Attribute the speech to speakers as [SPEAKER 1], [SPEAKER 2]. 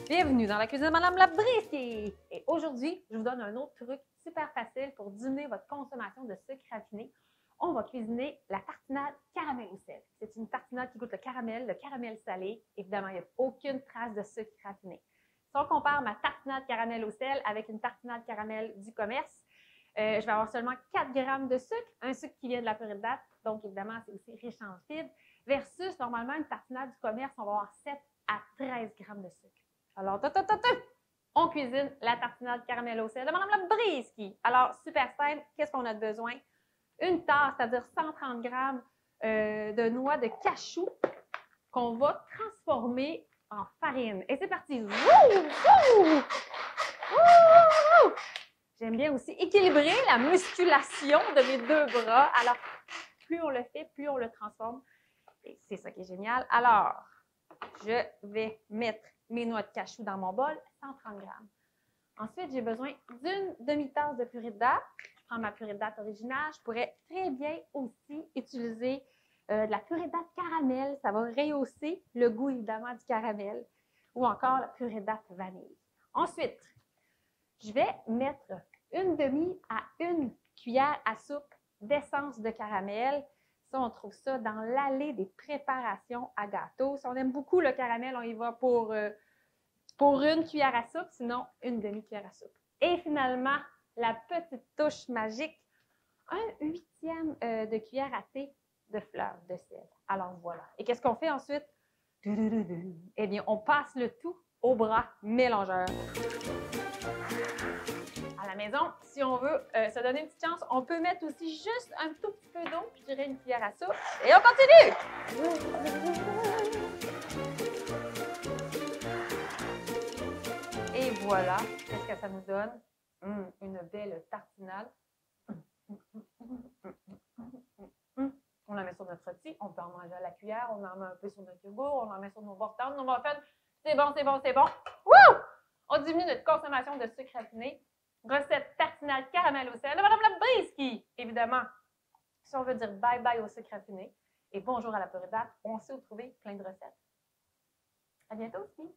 [SPEAKER 1] Bienvenue dans la cuisine de Madame Labrisky! Et aujourd'hui, je vous donne un autre truc super facile pour diminuer votre consommation de sucre raffiné. On va cuisiner la tartinade caramel au sel. C'est une tartinade qui goûte le caramel salé. Évidemment, il n'y a aucune trace de sucre raffiné. Si on compare ma tartinade caramel au sel avec une tartinade caramel du commerce, je vais avoir seulement 4 grammes de sucre, un sucre qui vient de la purée de date, donc évidemment, c'est aussi riche en fibres, versus normalement une tartinade du commerce, on va avoir 7 à 13 grammes de sucre. Alors, on cuisine la tartinade caramel au sel de Madame Labrisky. Alors, super simple, qu'est-ce qu'on a besoin? Une tasse, c'est-à-dire 130 grammes de noix de cachou qu'on va transformer en farine. Et c'est parti! J'aime bien aussi équilibrer la musculation de mes deux bras. Alors, plus on le fait, plus on le transforme. Et c'est ça qui est génial. Alors, je vais mettre mes noix de cachou dans mon bol, 130 grammes. Ensuite, j'ai besoin d'une demi-tasse de purée de date. Je prends ma purée de date originale. Je pourrais très bien aussi utiliser de la purée de date caramel. Ça va rehausser le goût, évidemment, du caramel. Ou encore la purée de date vanille. Ensuite, je vais mettre une demi à une cuillère à soupe d'essence de caramel. Ça, on trouve ça dans l'allée des préparations à gâteau. Si on aime beaucoup le caramel, on y va pour une cuillère à soupe, sinon une demi-cuillère à soupe. Et finalement, la petite touche magique, 1/8 de cuillère à thé de fleur de sel. Alors voilà. Et qu'est-ce qu'on fait ensuite? Eh bien, on passe le tout au bras mélangeur. À la maison, si on veut se donner une petite chance, on peut mettre aussi juste un tout petit peu d'eau, je dirais une cuillère à soupe. Et on continue! Et voilà, qu'est-ce que ça nous donne? Une belle tartinade. On la met sur notre rôti, on peut en manger à la cuillère, on en met un peu sur notre yogourt, on en met sur nos muffins, nos muffins. C'est bon, c'est bon, c'est bon. Wouh! On diminue notre consommation de sucre raffiné. Recette tartinade caramel au sel de Madame Labrisky. Évidemment, si on veut dire bye-bye au sucre raffiné et bonjour à la purée de date, on sait où trouver plein de recettes. À bientôt aussi!